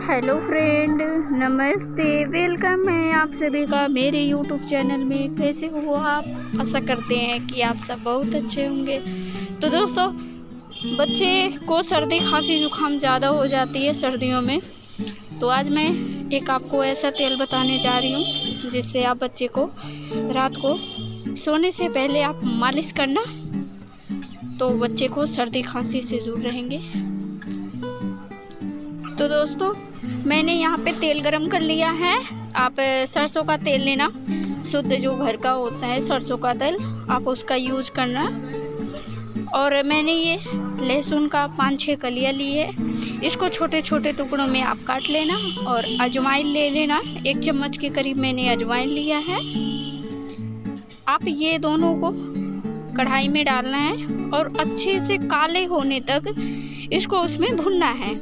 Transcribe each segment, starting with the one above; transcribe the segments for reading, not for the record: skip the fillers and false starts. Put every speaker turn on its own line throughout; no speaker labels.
Hello friend, नमस्ते। Welcome है आप सभी का मेरे यूट्यूब चैनल में। कैसे हो आप? आशा करते हैं कि आप सब बहुत अच्छे होंगे। तो दोस्तों, बच्चे को सर्दी खांसी जुकाम ज़्यादा हो जाती है सर्दियों में। तो आज मैं एक आपको ऐसा तेल बताने जा रही हूँ जिससे आप बच्चे को रात को सोने से पहले आप मालिश करना, तो बच्चे को सर्दी खांसी से दूर रहेंगे। तो दोस्तों, मैंने यहाँ पे तेल गरम कर लिया है। आप सरसों का तेल लेना, शुद्ध जो घर का होता है सरसों का तेल, आप उसका यूज करना। और मैंने ये लहसुन का 5-6 कलियाँ ली है। इसको छोटे छोटे टुकड़ों में आप काट लेना। और अजवाइन ले लेना, 1 चम्मच के करीब मैंने अजवाइन लिया है। आप ये दोनों को कढ़ाई में डालना है और अच्छे से काले होने तक इसको उसमें भुनना है।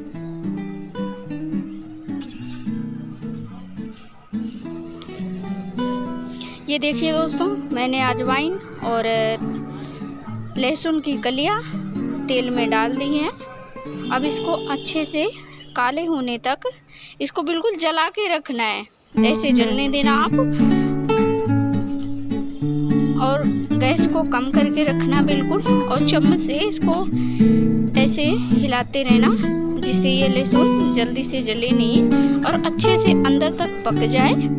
ये देखिए दोस्तों, मैंने अजवाइन और लहसुन की कलियां तेल में डाल दी हैं। अब इसको अच्छे से काले होने तक इसको बिल्कुल जला के रखना है, ऐसे जलने देना आप। और गैस को कम करके रखना बिल्कुल, और चम्मच से इसको ऐसे हिलाते रहना जिससे ये लहसुन जल्दी से जले नहीं और अच्छे से अंदर तक पक जाए।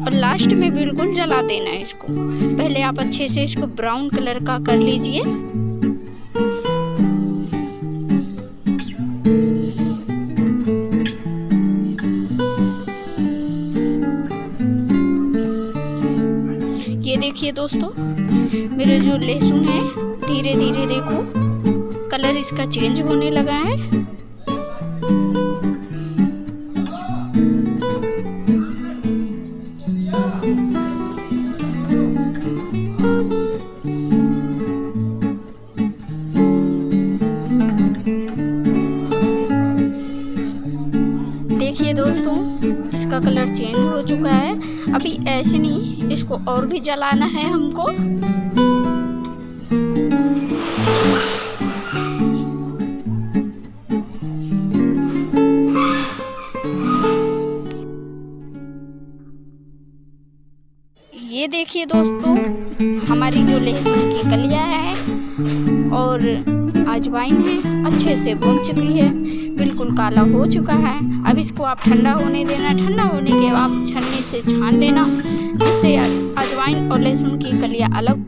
और लास्ट में बिल्कुल जला देना है इसको। पहले आप अच्छे से इसको ब्राउन कलर का कर लीजिए। ये देखिए दोस्तों, मेरे जो लहसुन है धीरे धीरे देखो कलर इसका चेंज होने लगा है। देखिए दोस्तों, इसका कलर चेंज हो चुका है। अभी ऐसे नहीं, इसको और भी जलाना है हमको। ये देखिए दोस्तों, हमारी जो लहसुन की कलियां है और अजवाइन है अच्छे से भुन चुकी है, बिल्कुल काला हो चुका है। अब इसको आप ठंडा होने देना। ठंडा होने के बाद छन्नी से छान लेना जिससे अजवाइन और लहसुन की कलियां अलग